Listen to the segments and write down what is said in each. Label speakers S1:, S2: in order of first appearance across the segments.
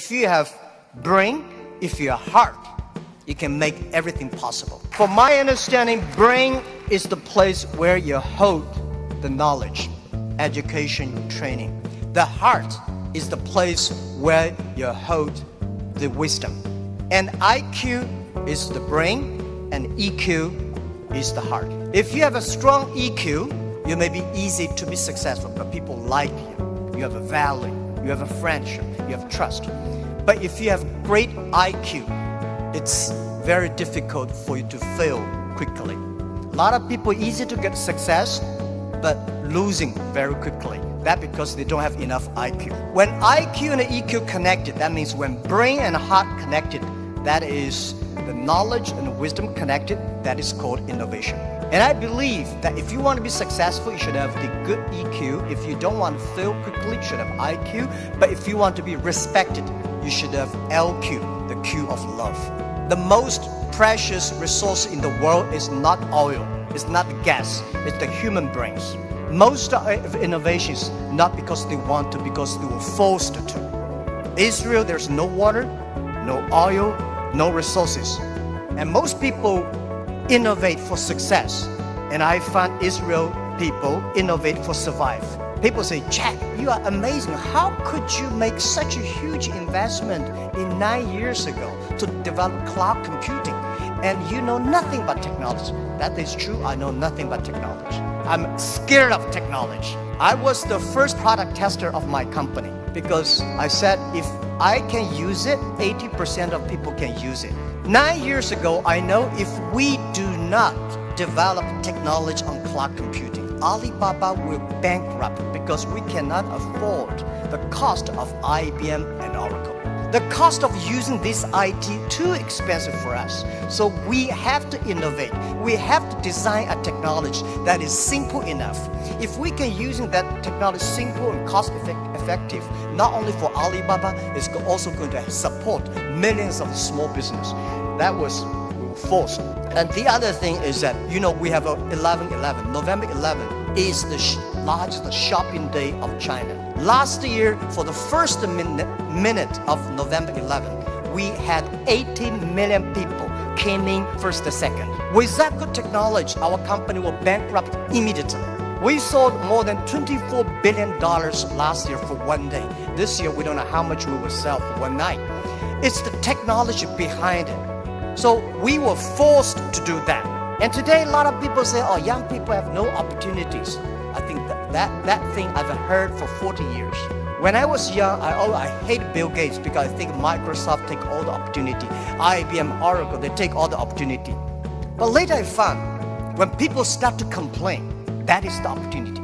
S1: If you have brain, if you have heart, you can make everything possible. For my understanding, brain is the place where you hold the knowledge, education, training. The heart is the place where you hold the wisdom. And IQ is the brain and EQ is the heart. If you have a strong EQ, you may be easy to be successful, but people like you. You have a value, you have a friendship, you have trust. But if you have great IQ, it's very difficult for you to fail quickly. A lot of people easy to get success, but losing very quickly. That's because they don't have enough IQ. When IQ and EQ connected, that means when brain and heart connected, that is the knowledge and wisdom connected, that is called innovation. And I believe that if you want to be successful, you should have the good EQ. If you don't want to fail quickly, you should have IQ. But if you want to be respected, you should have LQ, the Q of love. The most precious resource in the world is not oil, it's not gas, it's the human brains. Most of innovations, not because they want to, because they were forced to. Israel, there's no water, no oil, no resources. And most people innovate for success. And I find Israel people innovate for survive. People say, Jack, you are amazing. How could you make such a huge investment in 9 years ago to develop cloud computing? And you know nothing about technology. That is true, I know nothing about technology. I'm scared of technology. I was the first product tester of my company because I said if I can use it, 80% of people can use it. 9 years ago, I know if we do not develop technology on cloud computing, Alibaba will bankrupt because we cannot afford the cost of IBM and Oracle. The cost of using this IT too expensive for us. So we have to innovate. We have to design a technology that is simple enough. If we can use that technology simple and cost effective, not only for Alibaba, it's also going to support millions of small business. That was forced. And the other thing is that, we have 11/11. November 11 is the largest shopping day of China. Last year, for the first minute of November 11, we had 80 million people came in first and second. With that good technology, our company will bankrupt immediately. We sold more than $24 billion last year for one day. This year, we don't know how much we will sell for one night. It's the technology behind it. So we were forced to do that. And today, a lot of people say, oh, young people have no opportunities. I think that thing I've heard for 40 years. When I was young, I hated Bill Gates because I think Microsoft take all the opportunity. IBM, Oracle, they take all the opportunity. But later I found, when people start to complain, that is the opportunity.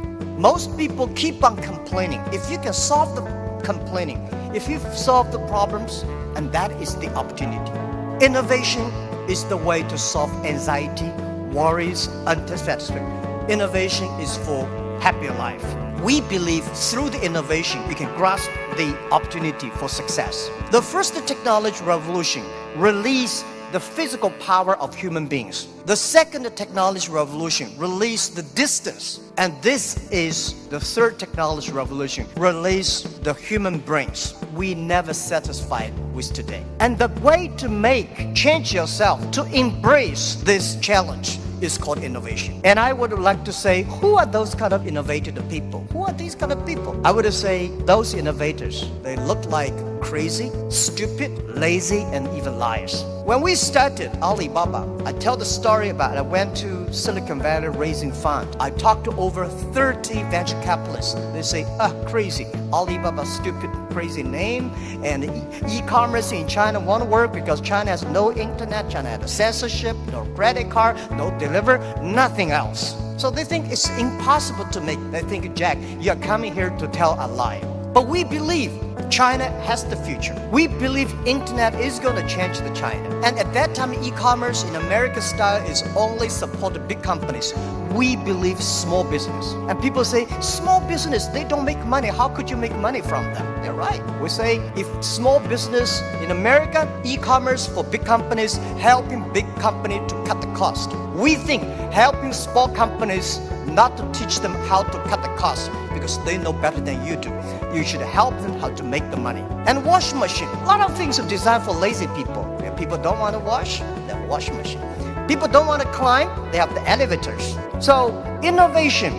S1: Most people keep on complaining. If you can solve the complaining, if you solve the problems, and that is the opportunity. Innovation is the way to solve anxiety, worries, unsatisfaction. Innovation is for happier life. We believe through the innovation, we can grasp the opportunity for success. The first technology revolution released the physical power of human beings. The second technology revolution released the distance. And this is the third technology revolution, release the human brains. We never satisfied with today. And the way to change yourself, to embrace this challenge is called innovation. And I would like to say, who are those kind of innovative people? Who are these kind of people? I would say those innovators, they look like crazy, stupid, lazy, and even liars. When we started Alibaba, I tell the story about I went to Silicon Valley raising funds. I talked to over 30 venture capitalists. They say, crazy. Alibaba, stupid, crazy name. And e-commerce in China won't work because China has no internet, China has censorship, no credit card, no deliver, nothing else. So they think it's impossible to make. They think, Jack, you're coming here to tell a lie. But we believe China has the future. We believe internet is going to change the China. And at that time, e-commerce in American style is only supported big companies. We believe small business. And people say, small business, they don't make money. How could you make money from them? They're right. We say, if small business in America, e-commerce for big companies, helping big company to cut the cost. We think helping small companies not to teach them how to cut the cost because they know better than you do. You should help them how to make the money. And washing machine. A lot of things are designed for lazy people. If people don't want to wash, they have a washing machine. People don't want to climb, they have the elevators. So innovation,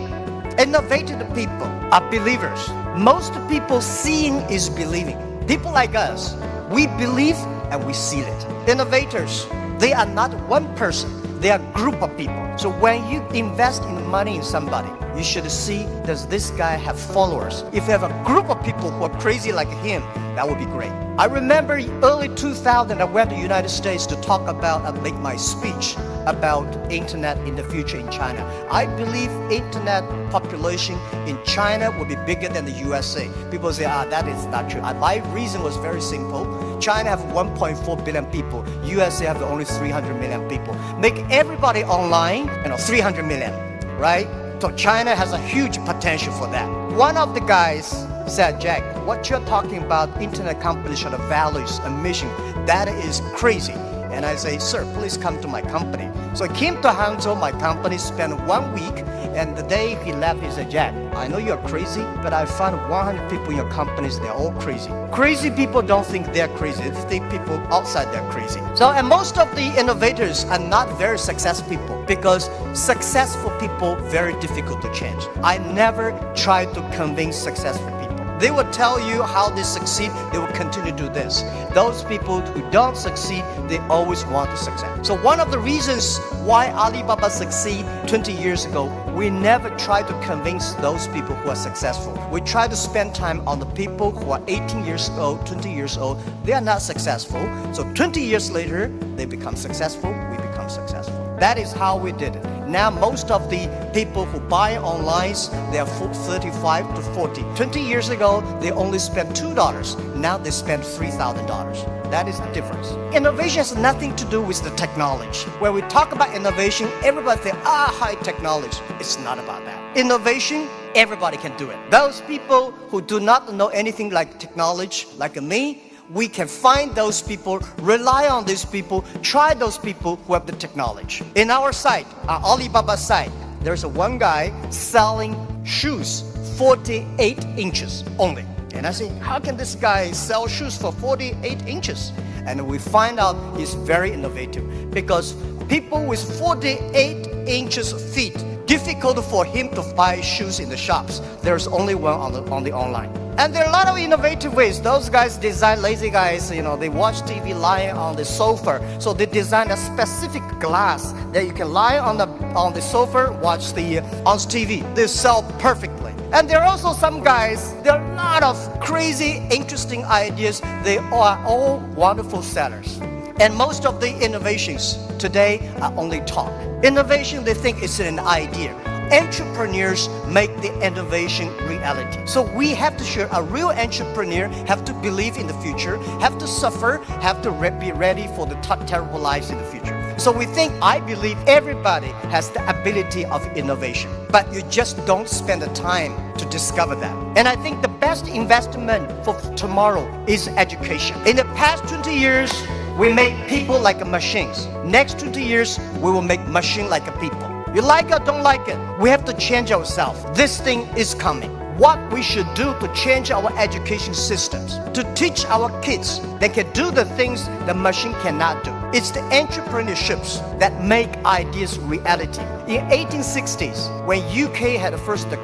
S1: innovative people are believers. Most people seeing is believing. People like us, we believe and we see it. Innovators, they are not one person, they are a group of people. So when you invest in money in somebody, you should see, does this guy have followers? If you have a group of people who are crazy like him, that would be great. I remember early 2000, I went to the United States to talk about and make my speech about internet in the future in China. I believe internet population in China will be bigger than the USA. People say, that is not true. My reason was very simple. China have 1.4 billion people. USA have only 300 million people. Make everybody online, 300 million, right? So China has a huge potential for that. One of the guys said, Jack, what you're talking about, internet companies should have values and mission, that is crazy. And I say, sir, please come to my company. So I came to Hangzhou, my company, spent 1 week, and the day he left, he said, Jack, I know you're crazy, but I found 100 people in your companies, they're all crazy. Crazy people don't think they're crazy, they think people outside they're crazy. So, and most of the innovators are not very successful people because successful people, very difficult to change. I never try to convince successful people. They will tell you how they succeed, they will continue to do this. Those people who don't succeed, they always want to succeed. So one of the reasons why Alibaba succeeded 20 years ago, we never try to convince those people who are successful. We try to spend time on the people who are 18 years old, 20 years old. They are not successful. So 20 years later, they become successful, we become successful. That is how we did it. Now most of the people who buy online, they are 35 to 40. 20 years ago, they only spent $2. Now they spend $3,000. That is the difference. Innovation has nothing to do with the technology. When we talk about innovation, everybody thinks, high technology. It's not about that. Innovation, everybody can do it. Those people who do not know anything like technology, like me, we can find those people, rely on these people, try those people who have the technology. In our site, our Alibaba site, there's one guy selling shoes 48 inches only. And I say, how can this guy sell shoes for 48 inches? And we find out he's very innovative because people with 48 inches feet, difficult for him to buy shoes in the shops. There's only one on the online. And there are a lot of innovative ways. Those guys design, lazy guys, they watch TV lying on the sofa. So they design a specific glass that you can lie on the sofa, watch on TV. They sell perfectly. And there are also some guys, there are a lot of crazy, interesting ideas. They are all wonderful sellers. And most of the innovations today are only talk. Innovation, they think it's an idea. Entrepreneurs make the innovation reality. So we have to share, a real entrepreneur have to believe in the future, have to suffer, have to be ready for the terrible lives in the future. So I believe everybody has the ability of innovation, but you just don't spend the time to discover that. And I think the best investment for tomorrow is education. In the past 20 years, we make people like machines. Next 20 years, we will make machine like people. You like it or don't like it, we have to change ourselves. This thing is coming. What we should do to change our education systems, to teach our kids they can do the things the machine cannot do. It's the entrepreneurships that make ideas reality. In 1860s, when UK had first the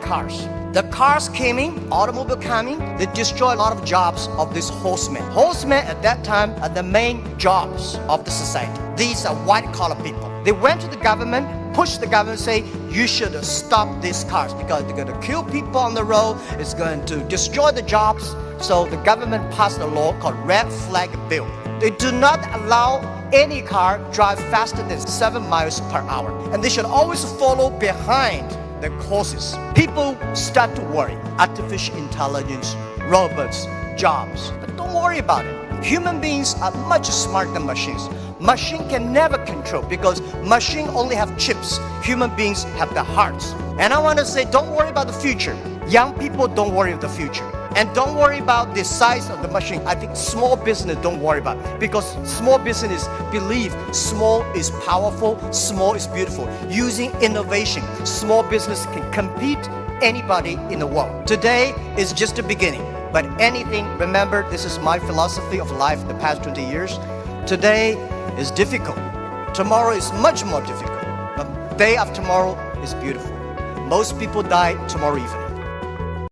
S1: cars came in, automobile came in, they destroyed a lot of jobs of these horsemen. Horsemen at that time are the main jobs of the society. These are white-collar people. They went to the government, pushed the government, say, you should stop these cars because they're going to kill people on the road, it's going to destroy the jobs. So the government passed a law called Red Flag Bill. They do not allow any car drive faster than 7 miles per hour. And they should always follow behind the horses. People start to worry. Artificial intelligence, robots, jobs. But don't worry about it. Human beings are much smarter than machines. Machine can never control because machine only have chips. Human beings have the hearts. And I want to say, don't worry about the future. Young people, don't worry about the future. And don't worry about the size of the machine. I think small business don't worry about it, because small business believe small is powerful, small is beautiful. Using innovation, small business can compete anybody in the world. Today is just the beginning, but anything, remember, this is my philosophy of life the past 20 years. Today is difficult. Tomorrow is much more difficult. But day after tomorrow is beautiful. Most people die tomorrow evening.